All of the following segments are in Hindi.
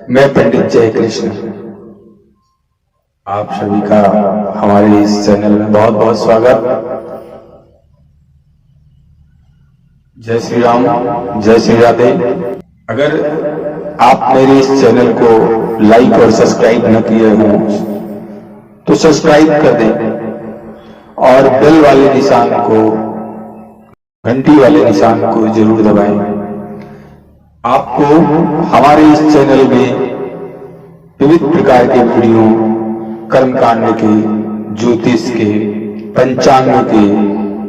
मैं पंडित जय कृष्ण, आप सभी का हमारे इस चैनल में बहुत बहुत स्वागत। जय श्री राम, जय श्री राधे। अगर आप मेरे इस चैनल को लाइक और सब्सक्राइब न किए हों तो सब्सक्राइब कर दें और बेल वाले निशान को, घंटी वाले निशान को जरूर दबाएं। आपको हमारे इस चैनल में विविध प्रकार के वीडियो, कर्मकांड के, ज्योतिष के, पंचांग के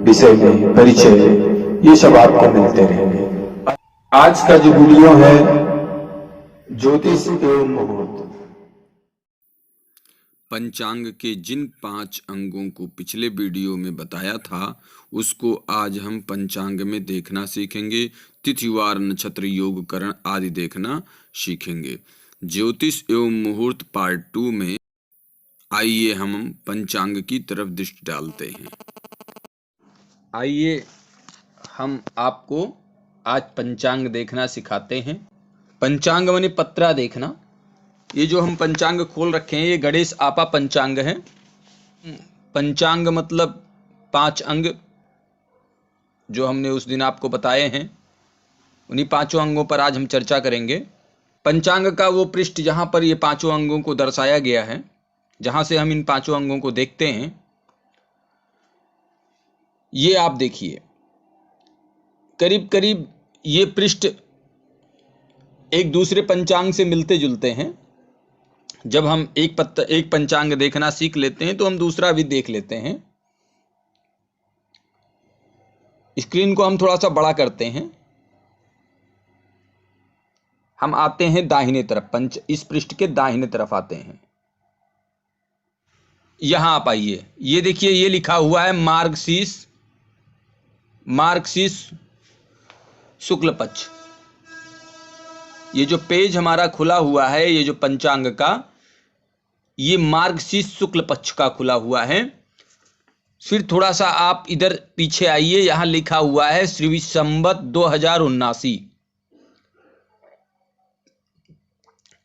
विषय में परिचय, ये सब आपको मिलते रहेंगे। आज का जो वीडियो है ज्योतिष एवं मुहूर्त। पंचांग के जिन 5 अंगों को पिछले वीडियो में बताया था उसको आज हम पंचांग में देखना सीखेंगे। तिथिवार, नक्षत्र, योग, करण आदि देखना सीखेंगे। ज्योतिष एवं मुहूर्त पार्ट 2 में आइए हम पंचांग की तरफ दृष्टि डालते हैं। आइए हम आपको आज पंचांग देखना सिखाते हैं। पंचांग माने पत्रा देखना। ये जो हम पंचांग खोल रखे हैं ये गणेश आपा पंचांग है। पंचांग मतलब 5 अंग जो हमने उस दिन आपको बताए हैं, उन्हीं 5 अंगों पर आज हम चर्चा करेंगे। पंचांग का वो पृष्ठ जहां पर ये 5 अंगों को दर्शाया गया है, जहां से हम इन 5 अंगों को देखते हैं, ये आप देखिए करीब करीब ये पृष्ठ एक दूसरे पंचांग से मिलते जुलते हैं। जब हम एक पंचांग देखना सीख लेते हैं तो हम दूसरा भी देख लेते हैं। स्क्रीन को हम थोड़ा सा बड़ा करते हैं। हम आते हैं दाहिने तरफ, इस पृष्ठ के दाहिने तरफ आते हैं। यहां आप आइए, ये देखिए ये लिखा हुआ है मार्गशीर्ष शुक्ल पक्ष। ये जो पेज हमारा खुला हुआ है, ये जो पंचांग का, ये मार्गशीर्ष शुक्ल पक्ष का खुला हुआ है। फिर थोड़ा सा आप इधर पीछे आइए, यहां लिखा हुआ है श्री संवत 2079।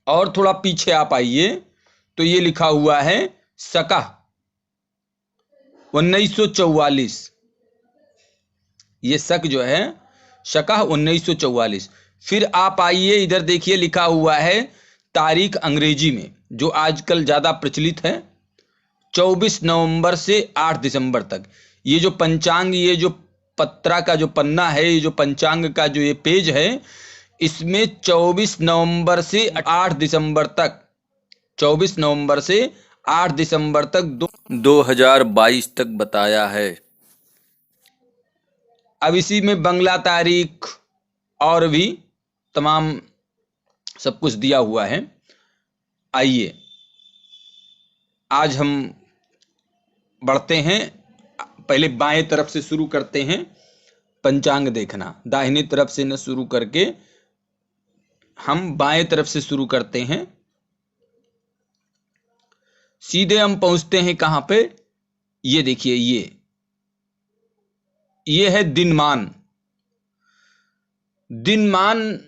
और थोड़ा पीछे आप आइए तो ये लिखा हुआ है शका 1944। ये शक जो है शका 1944। फिर आप आइए इधर देखिए लिखा हुआ है तारीख अंग्रेजी में जो आजकल ज्यादा प्रचलित है, 24 नवंबर से 8 दिसंबर तक। ये जो पंचांग, ये जो पत्रा का जो पन्ना है, ये जो पंचांग का जो ये पेज है, इसमें 24 नवंबर से 8 दिसंबर तक 24 नवंबर से 8 दिसंबर तक 2022 तक बताया है। अब इसी में बंगला तारीख और भी तमाम सब कुछ दिया हुआ है। आइए आज हम बढ़ते हैं, पहले बाएं तरफ से शुरू करते हैं पंचांग देखना। दाहिने तरफ से न शुरू करके हम बाएं तरफ से शुरू करते हैं। सीधे हम पहुंचते हैं कहां पे, ये देखिए ये है दिनमान। दिनमान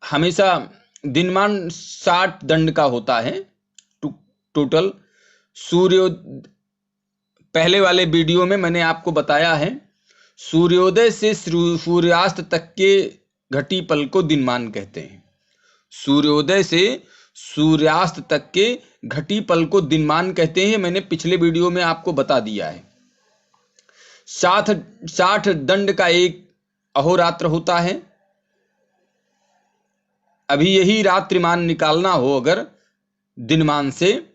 हमेशा 60 दंड का होता है टोटल। पहले वाले वीडियो में मैंने आपको बताया है सूर्योदय से सूर्यास्त तक के घटी पल को दिनमान कहते हैं। सूर्योदय से सूर्यास्त तक के घटी पल को दिनमान कहते हैं। मैंने पिछले वीडियो में आपको बता दिया है। 60 दंड का एक अहोरात्र होता है। अभी यही रात्रिमान निकालना हो अगर दिनमान से,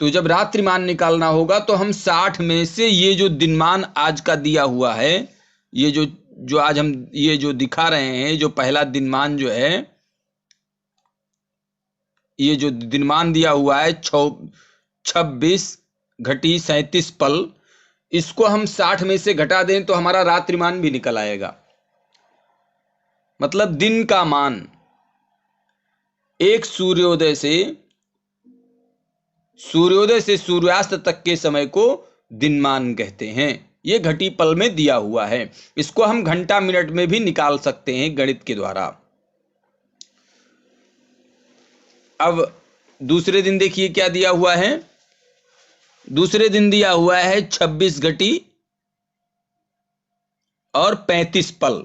तो जब रात्रिमान निकालना होगा तो हम 60 में से ये जो दिनमान आज का दिया हुआ है, ये जो आज हम ये जो दिखा रहे हैं, जो पहला दिनमान जो है, ये जो दिनमान दिया हुआ है 26 घटी 37 पल, इसको हम 60 में से घटा दें तो हमारा रात्रिमान भी निकल आएगा। मतलब दिन का मान एक सूर्योदय से सूर्यास्त तक के समय को दिनमान कहते हैं। ये घटी पल में दिया हुआ है। इसको हम घंटा मिनट में भी निकाल सकते हैं गणित के द्वारा। अब दूसरे दिन देखिए क्या दिया हुआ है। दूसरे दिन दिया हुआ है 26 घटी और 35 पल।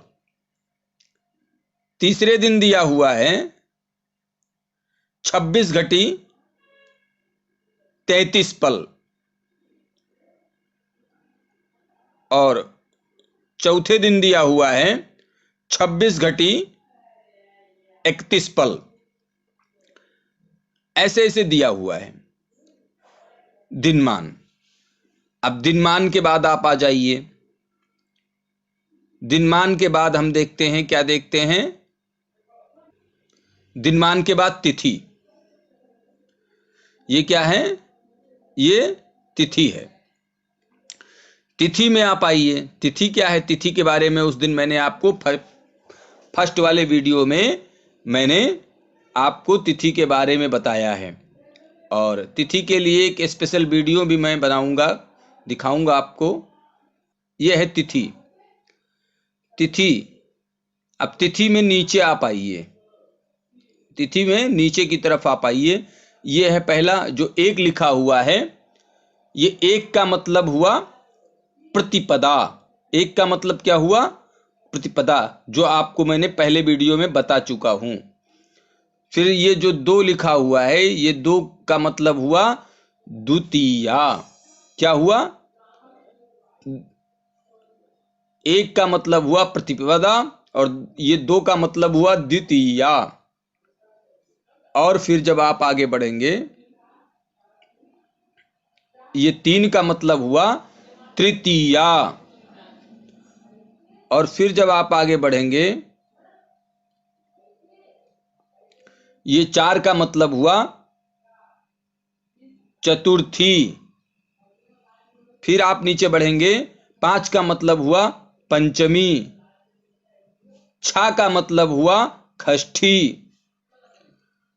तीसरे दिन दिया हुआ है 26 घटी 33 पल। और चौथे दिन दिया हुआ है 26 घटी 31 पल। ऐसे ऐसे दिया हुआ है दिनमान। अब दिनमान के बाद आप आ जाइए। दिनमान के बाद हम देखते हैं, क्या देखते हैं, दिनमान के बाद तिथि। ये क्या है, ये तिथि है। तिथि में आप आइए। तिथि क्या है, तिथि के बारे में उस दिन मैंने आपको फर्स्ट वाले वीडियो में मैंने आपको तिथि के बारे में बताया है। और तिथि के लिए एक स्पेशल वीडियो भी मैं बनाऊंगा, दिखाऊंगा आपको। यह है तिथि। तिथि, अब तिथि में नीचे आप आइए। तिथि में नीचे की तरफ आप आइए। यह है पहला जो एक लिखा हुआ है। ये एक का मतलब हुआ प्रतिपदा। एक का मतलब क्या हुआ, प्रतिपदा, जो आपको मैंने पहले वीडियो में बता चुका हूं। फिर ये जो दो लिखा हुआ है, ये दो का मतलब हुआ द्वितीया। क्या हुआ, एक का मतलब हुआ प्रतिपदा और ये दो का मतलब हुआ द्वितीया। और फिर जब आप आगे बढ़ेंगे, ये तीन का मतलब हुआ तृतीया। और फिर जब आप आगे बढ़ेंगे, ये चार का मतलब हुआ चतुर्थी। फिर आप नीचे बढ़ेंगे, पांच का मतलब हुआ पंचमी। छह का मतलब हुआ षष्ठी।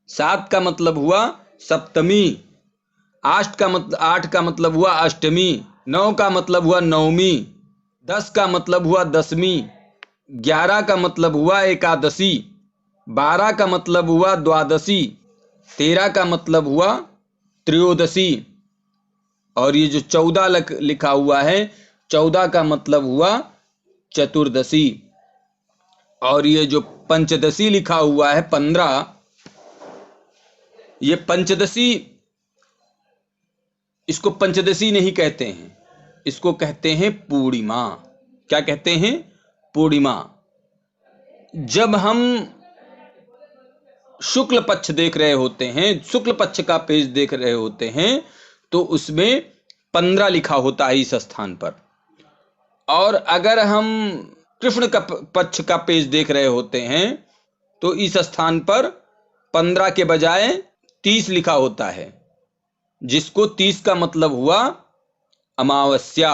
सात का मतलब हुआ सप्तमी। आठ का मतलब हुआ अष्टमी। नौ का मतलब हुआ नवमी। 10 का मतलब हुआ दसवीं। 11 का मतलब हुआ एकादशी। 12 का मतलब हुआ द्वादशी। 13 का मतलब हुआ त्रयोदशी। और ये जो 14 लिखा हुआ है, 14 का मतलब हुआ चतुर्दशी। और ये जो पंचदशी लिखा हुआ है 15, ये पंचदशी, इसको पंचदशी नहीं कहते हैं, इसको कहते हैं पूर्णिमा। क्या कहते हैं, पूर्णिमा। जब हम शुक्ल पक्ष देख रहे होते हैं, शुक्ल पक्ष का पेज देख रहे होते हैं, तो उसमें 15 लिखा होता है इस स्थान पर। और अगर हम कृष्ण का पक्ष का पेज देख रहे होते हैं, तो इस स्थान पर 15 के बजाय 30 लिखा होता है, जिसको 30 का मतलब हुआ अमावस्या।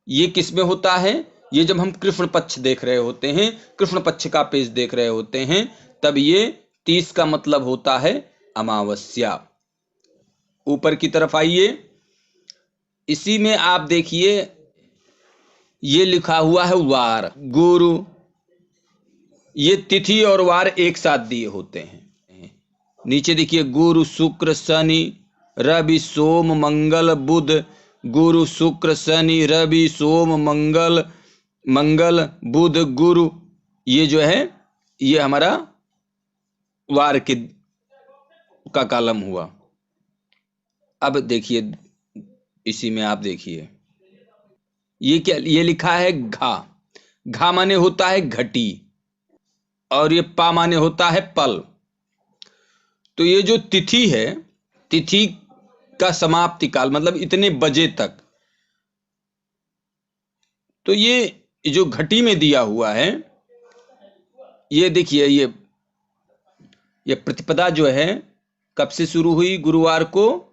ये किस में होता है, ये जब हम कृष्ण पक्ष देख रहे होते हैं, कृष्ण पक्ष का पेज देख रहे होते हैं, तब ये 30 का मतलब होता है अमावस्या। ऊपर की तरफ आइए। इसी में आप देखिए, ये लिखा हुआ है वार, गुरु। ये तिथि और वार एक साथ दिए होते हैं। नीचे देखिए, गुरु शुक्र शनि रवि सोम मंगल बुध। गुरु शुक्र शनि रवि सोम मंगल, मंगल बुध गुरु। ये जो है, ये हमारा वार के का कॉलम हुआ। अब देखिए, इसी में आप देखिए, ये क्या, ये लिखा है घा। घा माने होता है घटी, और ये पा माने होता है पल। तो ये जो तिथि है, तिथि का समाप्ति काल मतलब इतने बजे तक। तो ये जो घटी में दिया हुआ है, ये देखिए, ये प्रतिपदा जो है कब से शुरू हुई, गुरुवार को।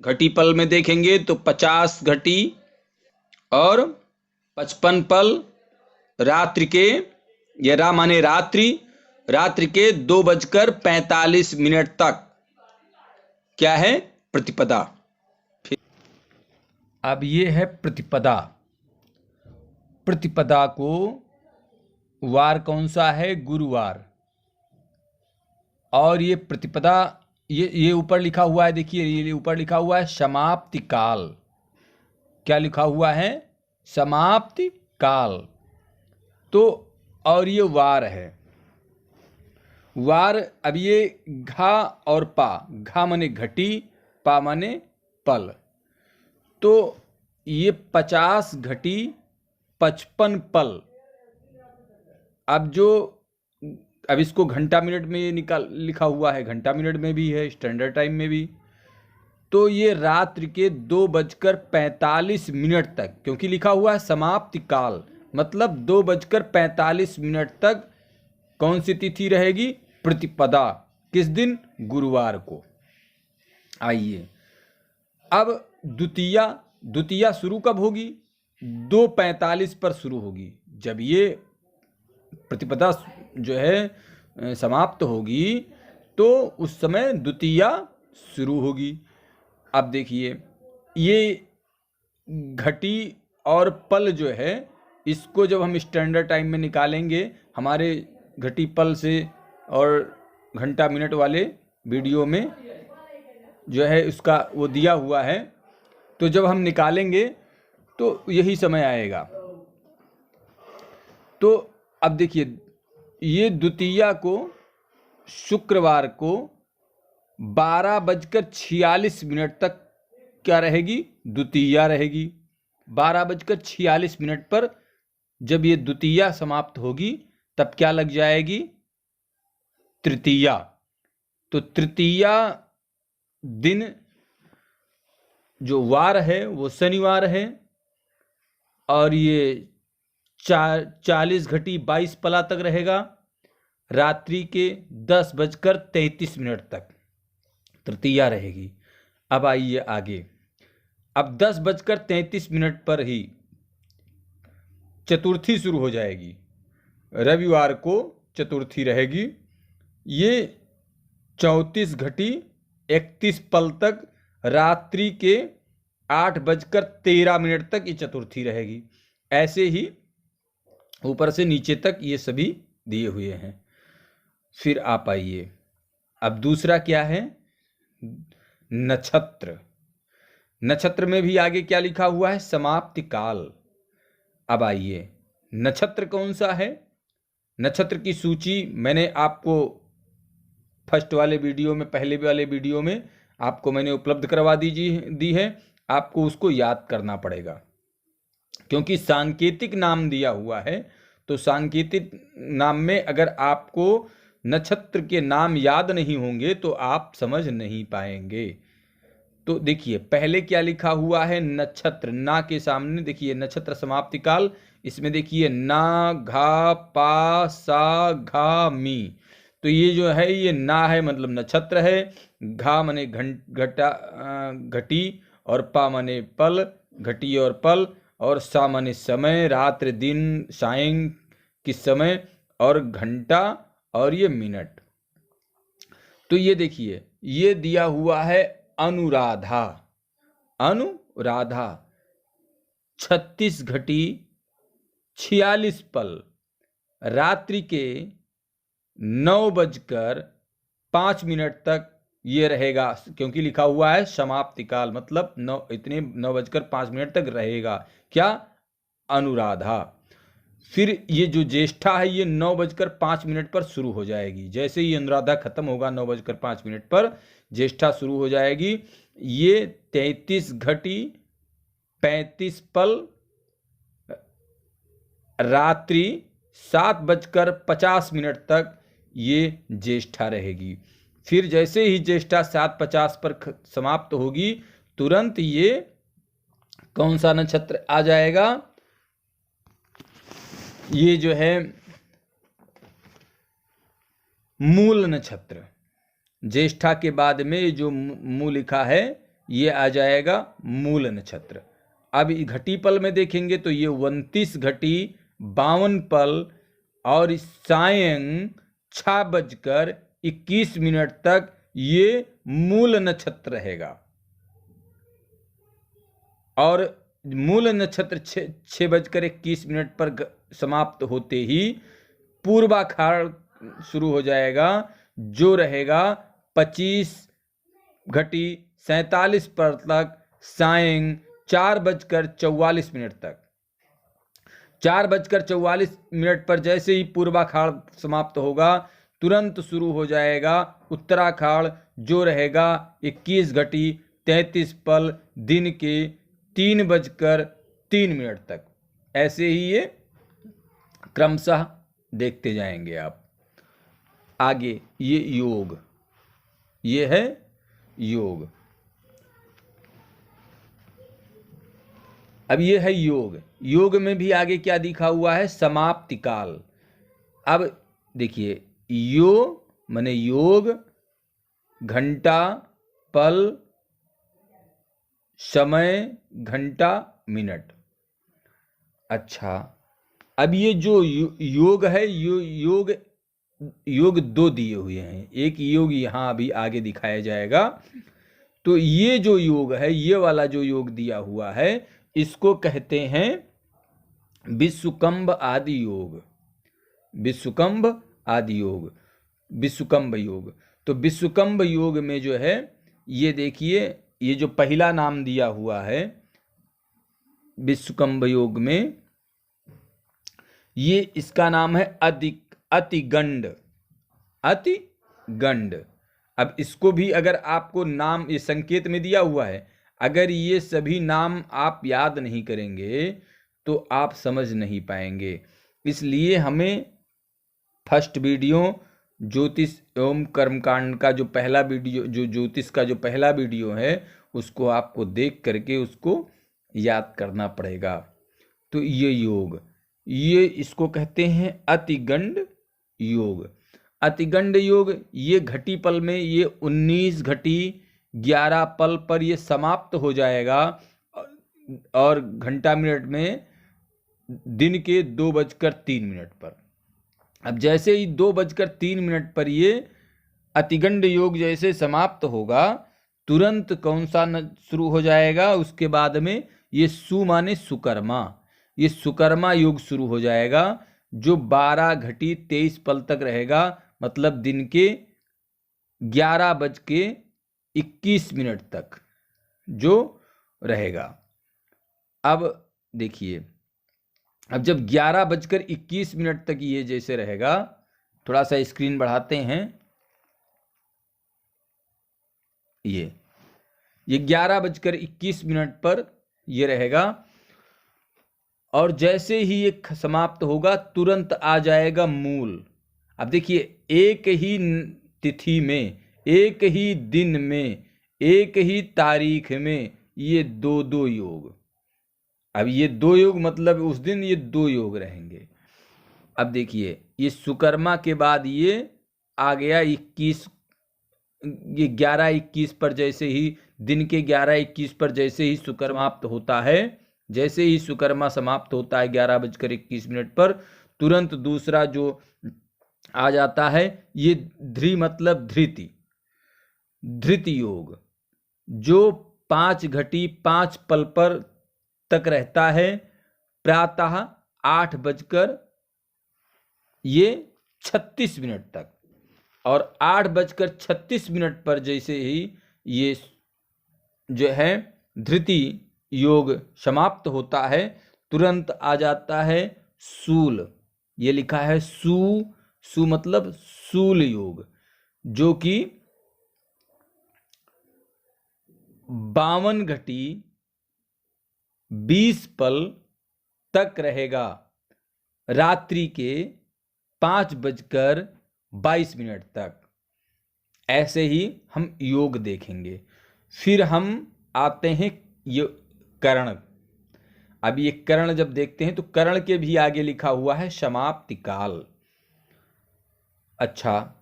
घटी पल में देखेंगे तो 50 घटी और 55 पल रात्रि के, ये रा माने रात्रि, रात्रि के 2:45 तक क्या है, प्रतिपदा। अब ये है प्रतिपदा। प्रतिपदा को वार कौन सा है, गुरुवार। और ये प्रतिपदा ये ऊपर लिखा हुआ है, देखिए ये ऊपर लिखा हुआ है समाप्ति काल। क्या लिखा हुआ है? समाप्ति काल। तो और ये वार है। वार, अब ये घा और पा, घा माने घटी, पा माने पल। तो ये 50 घटी 55 पल। अब इसको घंटा मिनट में ये लिखा हुआ है, घंटा मिनट में भी है, स्टैंडर्ड टाइम में भी। तो ये रात्रि के 2:45 तक, क्योंकि लिखा हुआ है समाप्ति काल, मतलब 2:45 तक कौन सी तिथि रहेगी? प्रतिपदा। किस दिन? गुरुवार को। आइए अब द्वितीया शुरू कब होगी? 2:45 पर शुरू होगी। जब ये प्रतिपदा जो है समाप्त होगी तो उस समय द्वितीया शुरू होगी। अब देखिए ये घटी और पल जो है, इसको जब हम स्टैंडर्ड टाइम में निकालेंगे, हमारे घटी पल से और घंटा मिनट वाले वीडियो में जो है उसका वो दिया हुआ है, तो जब हम निकालेंगे तो यही समय आएगा। तो अब देखिए ये द्वितीया को शुक्रवार को 12:46 तक क्या रहेगी? द्वितीया रहेगी। 12:46 पर जब ये द्वितीया समाप्त होगी तब क्या लग जाएगी? तृतीया। तो तृतीया दिन जो वार है वो शनिवार है, और ये 40 घटी 22 पला तक रहेगा, रात्रि के 10:33 तक तृतीया रहेगी। अब आइए आगे। अब 10:33 पर ही चतुर्थी शुरू हो जाएगी। रविवार को चतुर्थी रहेगी। ये 34 घटी 31 पल तक, रात्रि के 8:13 तक ये चतुर्थी रहेगी। ऐसे ही ऊपर से नीचे तक ये सभी दिए हुए हैं। फिर आप आइए, अब दूसरा क्या है? नक्षत्र। नक्षत्र में भी आगे क्या लिखा हुआ है? समाप्ति काल। अब आइए, नक्षत्र कौन सा है? नक्षत्र की सूची मैंने आपको फर्स्ट वाले वीडियो में, पहले वाले वीडियो में आपको मैंने उपलब्ध करवा दी है। आपको उसको याद करना पड़ेगा, क्योंकि सांकेतिक नाम दिया हुआ है। तो सांकेतिक नाम में अगर आपको नक्षत्र के नाम याद नहीं होंगे तो आप समझ नहीं पाएंगे। तो देखिए पहले क्या लिखा हुआ है? नक्षत्र, ना के सामने देखिए नक्षत्र समाप्ति काल। इसमें देखिए ना, घा, पा, सा, घा, मी। तो ये जो है ये ना है, मतलब नक्षत्र है। घा माने घटी और पा माने पल, घटी और पल, और सा माने समय, रात्रि, दिन, सायं किस समय, और घंटा, और ये मिनट। तो ये देखिए ये दिया हुआ है अनुराधा। 36 घटी 46 पल, रात्रि के 9:05 तक ये रहेगा, क्योंकि लिखा हुआ है समाप्ति काल, मतलब 9:05 तक रहेगा। क्या? अनुराधा। फिर ये जो ज्येष्ठा है ये 9:05 पर शुरू हो जाएगी। जैसे ही अनुराधा खत्म होगा 9:05 पर ज्येष्ठा शुरू हो जाएगी। ये 33 घटी 35 पल, रात्रि 7:50 तक ये ज्येष्ठा रहेगी। फिर जैसे ही ज्येष्ठा 7:50 पर समाप्त होगी, तुरंत ये कौन सा नक्षत्र आ जाएगा? ये जो है मूल नक्षत्र। ज्येष्ठा के बाद में जो मूल लिखा है ये आ जाएगा मूल नक्षत्र। अब घटी पल में देखेंगे तो ये 29 घटी 52 पल और सायं 6:21 तक ये मूल नक्षत्र रहेगा। और मूल नक्षत्र 6:21 पर समाप्त होते ही पूर्वाखाड़ शुरू हो जाएगा, जो रहेगा 25 घटी 47 पर तक सायं 4:44 तक। 4:44 पर जैसे ही पूर्वाखाड़ समाप्त होगा तुरंत शुरू हो जाएगा उत्तराखाड़, जो रहेगा 21:33 पल दिन के 3:03 तक। ऐसे ही ये क्रमशः देखते जाएंगे आप। आगे ये योग, ये है योग। अब ये है योग। योग में भी आगे क्या दिखा हुआ है, समाप्ति काल। अब देखिए यो माने योग, घंटा, पल, समय, घंटा, मिनट। अच्छा, अब ये जो योग है, योग दो दिए हुए हैं। एक योग यहाँ अभी आगे दिखाया जाएगा। तो ये जो योग है, ये वाला जो योग दिया हुआ है, इसको कहते हैं विश्वकंभ आदि योग। विश्वकंभ आदि योग, विश्वकंभ योग। तो विश्वकंभ योग में जो है, ये देखिए, ये जो पहला नाम दिया हुआ है विश्वकंभ योग में, ये इसका नाम है अतिगंड। अतिगंड। अब इसको भी अगर आपको नाम ये संकेत में दिया हुआ है, अगर ये सभी नाम आप याद नहीं करेंगे तो आप समझ नहीं पाएंगे। इसलिए हमें फर्स्ट वीडियो ज्योतिष एवं कर्मकांड का जो पहला वीडियो, जो ज्योतिष का जो पहला वीडियो है, उसको आपको देख करके उसको याद करना पड़ेगा। तो ये योग, ये इसको कहते हैं अतिगंड योग। अतिगंड योग ये घटी पल में, ये 19:11 पल पर ये समाप्त हो जाएगा और घंटा मिनट में दिन के 2:03 पर। अब जैसे ही 2:03 पर ये अतिगंड योग जैसे समाप्त होगा, तुरंत कौन सा शुरू हो जाएगा, उसके बाद में ये सु माने सुकर्मा, ये सुकर्मा योग शुरू हो जाएगा, जो 12:23 पल तक रहेगा। मतलब दिन के 11:21 तक जो रहेगा। अब देखिए, अब जब 11:21 तक ये जैसे रहेगा, थोड़ा सा स्क्रीन बढ़ाते हैं, ये 11:21 पर ये रहेगा। और जैसे ही ये समाप्त होगा, तुरंत आ जाएगा मूल। अब देखिए, एक ही तिथि में, एक ही दिन में, एक ही तारीख में ये दो योग। अब ये दो योग मतलब उस दिन ये दो योग रहेंगे। अब देखिए, ये सुकर्मा के बाद ये आ गया 21, ये 11:21 पर जैसे ही दिन के 11:21 पर जैसे ही सुकर्मा समाप्त होता है, जैसे ही सुकर्मा समाप्त होता है 11:21 पर, तुरंत दूसरा जो आ जाता है, ये धृ मतलब धृति, धृति योग, जो 5:05 पल पर तक रहता है, प्रातः 8:36 तक। और 8:36 पर जैसे ही ये जो है धृति योग समाप्त होता है, तुरंत आ जाता है शूल। ये लिखा है सु मतलब शूल योग, जो कि 52:20 पल तक रहेगा, रात्रि के 5:22 तक। ऐसे ही हम योग देखेंगे। फिर हम आते हैं ये करण। अब ये करण जब देखते हैं तो करण के भी आगे लिखा हुआ है समाप्ति काल। अच्छा,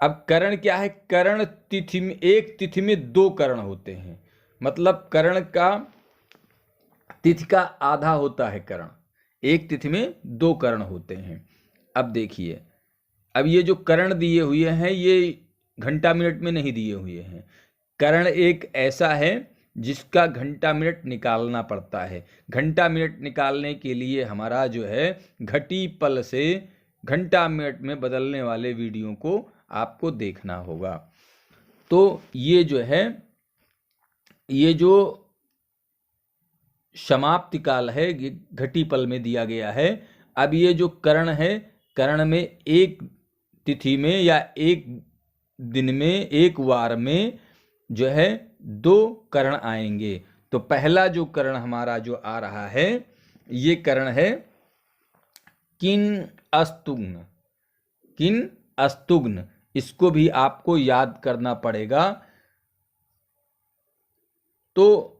अब करण क्या है? करण तिथि में, एक तिथि में दो करण होते हैं। मतलब करण का तिथि का आधा होता है करण, एक तिथि में दो करण होते हैं। अब देखिए, अब ये जो करण दिए हुए हैं, ये घंटा मिनट में नहीं दिए हुए हैं। करण एक ऐसा है जिसका घंटा मिनट निकालना पड़ता है। घंटा मिनट निकालने के लिए हमारा जो है घटी पल से घंटा मिनट में बदलने वाले वीडियो को आपको देखना होगा। तो ये जो है, ये जो समाप्ति काल है ये घटी पल में दिया गया है। अब ये जो करण है, करण में एक तिथि में या एक दिन में, एक वार में जो है 2 करण आएंगे। तो पहला जो करण हमारा जो आ रहा है, ये करण है किन अस्तुग्न। किन अस्तुग्न, इसको भी आपको याद करना पड़ेगा। तो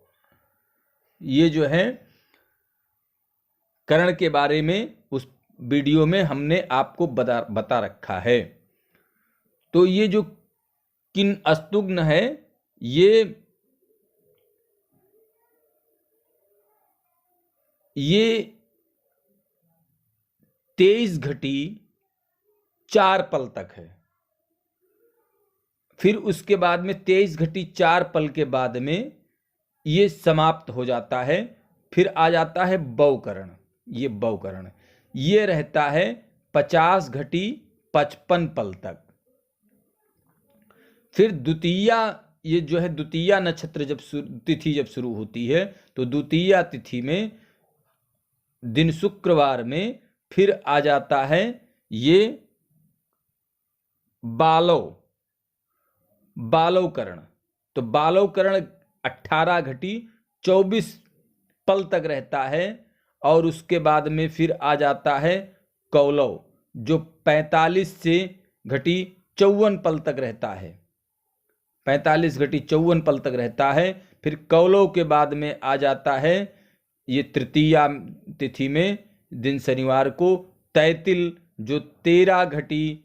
ये जो है करण के बारे में उस वीडियो में हमने आपको बता रखा है। तो ये जो किन अस्तुग्न है, ये 23 घटी 4 पल तक है। फिर उसके बाद में 23 घटी 4 पल के बाद में ये समाप्त हो जाता है। फिर आ जाता है बौकरण। ये बौकरण ये रहता है 50 घटी 55 पल तक। फिर द्वितीया, ये जो है द्वितीया नक्षत्र जब तिथि जब शुरू होती है, तो द्वितीया तिथि में दिन शुक्रवार में फिर आ जाता है ये बालवकरण। तो बालवकरण 18 घटी 24 पल तक रहता है। और उसके बाद में फिर आ जाता है कौलव, जो 45 से घटी 54 पल तक रहता है। 45 घटी 54 पल तक रहता है। फिर कौलव के बाद में आ जाता है ये तृतीया तिथि में दिन शनिवार को तैतिल, जो 13 घटी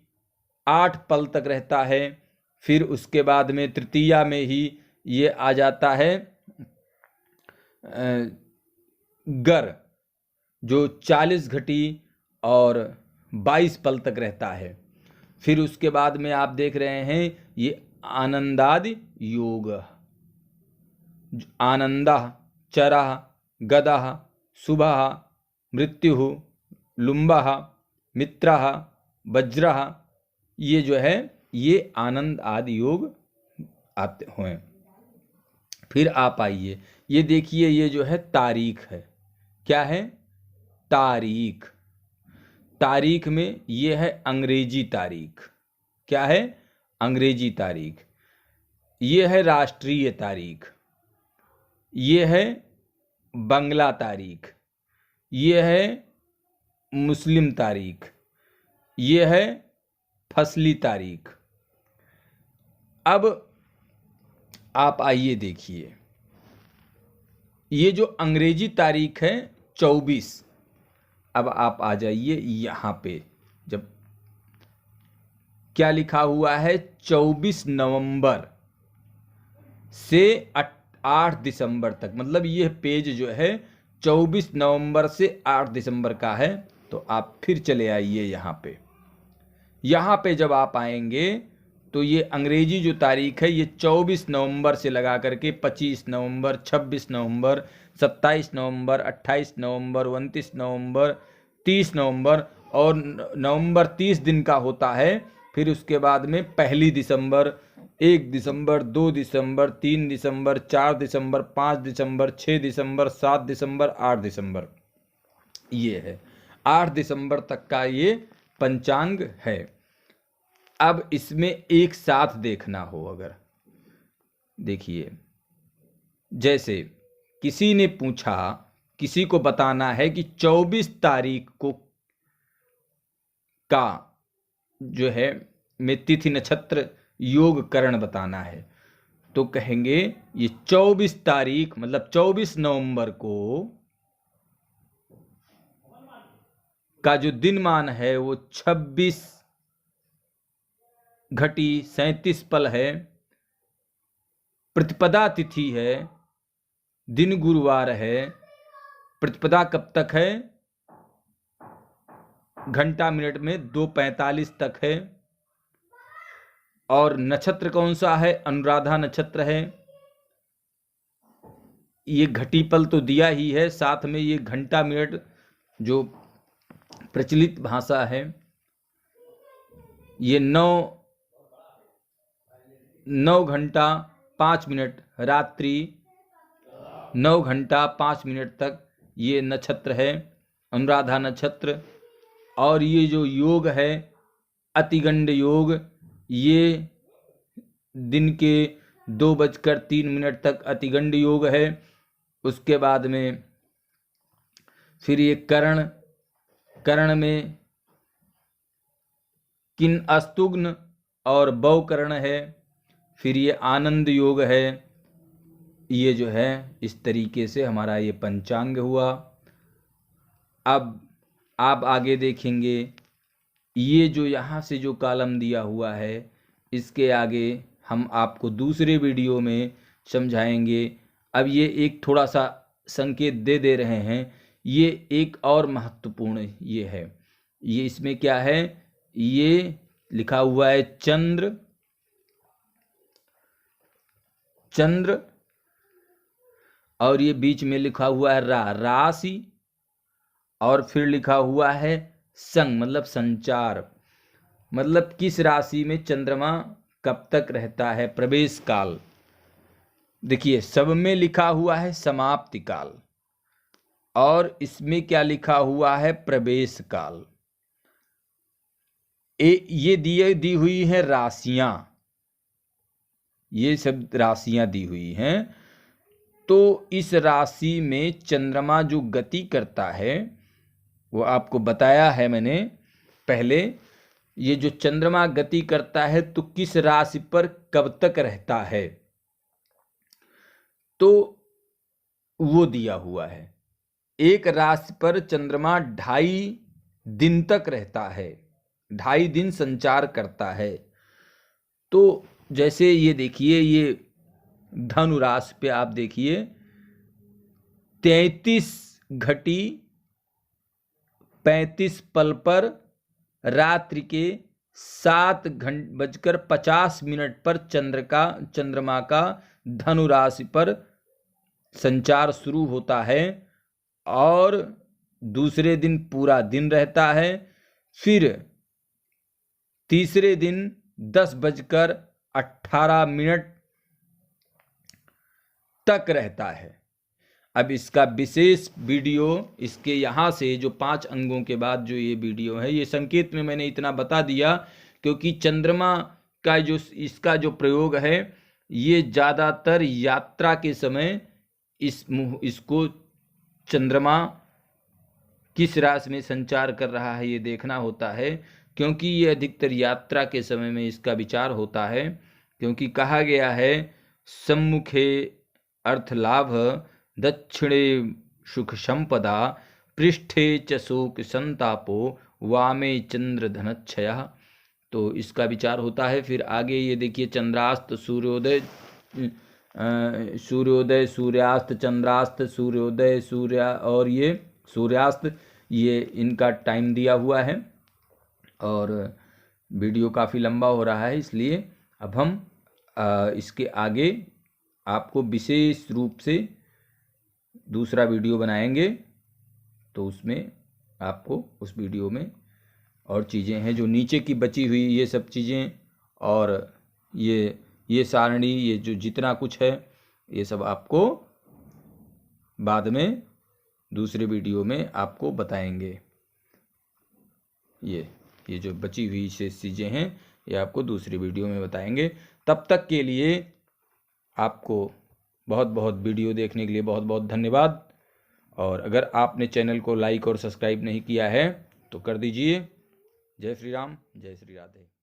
8 पल तक रहता है। फिर उसके बाद में तृतीया में ही ये आ जाता है गर, जो 40 घटी और 22 पल तक रहता है। फिर उसके बाद में आप देख रहे हैं ये आनंदादि योग, आनंदः चरः गदः शुभः मृत्युः लुम्बः मित्रः वज्रः, ये जो है ये आनंद आदि योग आते हुए। फिर आप आइए, ये देखिए, ये जो है तारीख है। क्या है? तारीख। तारीख में ये है अंग्रेजी तारीख। क्या है? अंग्रेजी तारीख। ये है राष्ट्रीय तारीख। ये है बंगला तारीख। ये है मुस्लिम तारीख। ये है फसली तारीख। अब आप आइए देखिए, ये जो अंग्रेजी तारीख है 24। अब आप आ जाइए यहाँ पे, जब क्या लिखा हुआ है 24 नवंबर से 8 दिसंबर तक, मतलब ये पेज जो है 24 नवंबर से 8 दिसंबर का है। तो आप फिर चले आइए यहाँ पे। यहाँ पे जब आप आएंगे तो ये अंग्रेजी जो तारीख है ये 24 नवंबर से लगा करके 25 नवंबर, 26 नवंबर, 27 नवंबर, 28 नवंबर, 29 नवंबर, 30 नवंबर, और नवंबर 30 दिन का होता है। फिर उसके बाद में 1 दिसंबर, 1 दिसंबर, 2 दिसंबर, 3 दिसंबर, 4 दिसंबर, 5 दिसंबर, 6 दिसंबर, 7 दिसंबर, 8 दिसंबर, ये है 8 दिसंबर तक का ये पंचांग है। अब इसमें एक साथ देखना हो, अगर देखिए, जैसे किसी ने पूछा, किसी को बताना है कि 24 तारीख को का जो है में तिथि नक्षत्र योग करण बताना है, तो कहेंगे ये 24 तारीख मतलब 24 नवंबर को का जो दिनमान है वो 26 घटी 37 पल है। प्रतिपदा तिथि है, दिन गुरुवार है। प्रतिपदा कब तक है? घंटा मिनट में 2:45 तक है। और नक्षत्र कौन सा है? अनुराधा नक्षत्र है। ये घटी पल तो दिया ही है, साथ में ये घंटा मिनट जो प्रचलित भाषा है, ये 9 9 घंटा 5 मिनट, रात्रि 9 घंटा 5 मिनट तक ये नक्षत्र है अनुराधा नक्षत्र। और ये जो योग है अतिगंड योग, ये दिन के 2:03 तक अतिगंड योग है। उसके बाद में फिर ये कर्ण में किन अस्तुग्न और बौ कर्ण है। फिर ये आनंद योग है। ये जो है इस तरीके से हमारा ये पंचांग हुआ। अब आप आगे देखेंगे ये जो यहाँ से जो कॉलम दिया हुआ है इसके आगे हम आपको दूसरे वीडियो में समझाएंगे। अब ये एक थोड़ा सा संकेत दे रहे हैं, ये एक और महत्वपूर्ण ये है। ये इसमें क्या है, ये लिखा हुआ है चंद्र और ये बीच में लिखा हुआ है राशि और फिर लिखा हुआ है संग मतलब संचार, मतलब किस राशि में चंद्रमा कब तक रहता है, प्रवेश काल। देखिए सब में लिखा हुआ है समाप्ति काल और इसमें क्या लिखा हुआ है प्रवेश काल। ये दी हुई है राशियां, ये सब राशियां दी हुई हैं। तो इस राशि में चंद्रमा जो गति करता है वो आपको बताया है मैंने पहले। ये जो चंद्रमा गति करता है तो किस राशि पर कब तक रहता है तो वो दिया हुआ है। एक राशि पर चंद्रमा 2.5 दिन तक रहता है, 2.5 दिन संचार करता है। तो जैसे ये देखिए, ये धनु राशि पे आप देखिए 33:35 पर रात्रि के 7:50 पर चंद्रमा का धनु राशि पर संचार शुरू होता है और दूसरे दिन पूरा दिन रहता है। फिर तीसरे दिन 10:18 तक रहता है। अब इसका विशेष वीडियो, इसके यहाँ से जो 5 अंगों के बाद जो ये वीडियो है, ये संकेत में मैंने इतना बता दिया क्योंकि चंद्रमा का जो इसका जो प्रयोग है ये ज़्यादातर यात्रा के समय इसको चंद्रमा किस राशि में संचार कर रहा है ये देखना होता है, क्योंकि ये अधिकतर यात्रा के समय में इसका विचार होता है। क्योंकि कहा गया है सम्मुखे अर्थ लाभ, दक्षिणे सुख संपदा, पृष्ठे च शोक संतापो, वामे चंद्र धनच्छय। तो इसका विचार होता है। फिर आगे ये देखिए चंद्रास्त सूर्योदय, सूर्यास्त, चंद्रास्त, सूर्योदय, सूर्य और ये सूर्यास्त, ये इनका टाइम दिया हुआ है। और वीडियो काफ़ी लंबा हो रहा है, इसलिए अब हम इसके आगे आपको विशेष रूप से दूसरा वीडियो बनाएंगे। तो उसमें आपको उस वीडियो में और चीज़ें हैं जो नीचे की बची हुई ये सब चीज़ें और ये सारणी, ये जो जितना कुछ है ये सब आपको बाद में दूसरे वीडियो में आपको बताएंगे। ये जो बची हुई शेष चीज़ें हैं ये आपको दूसरी वीडियो में बताएंगे। तब तक के लिए आपको बहुत बहुत वीडियो देखने के लिए बहुत बहुत धन्यवाद। और अगर आपने चैनल को लाइक और सब्सक्राइब नहीं किया है तो कर दीजिए। जय श्री राम, जय श्री राधे।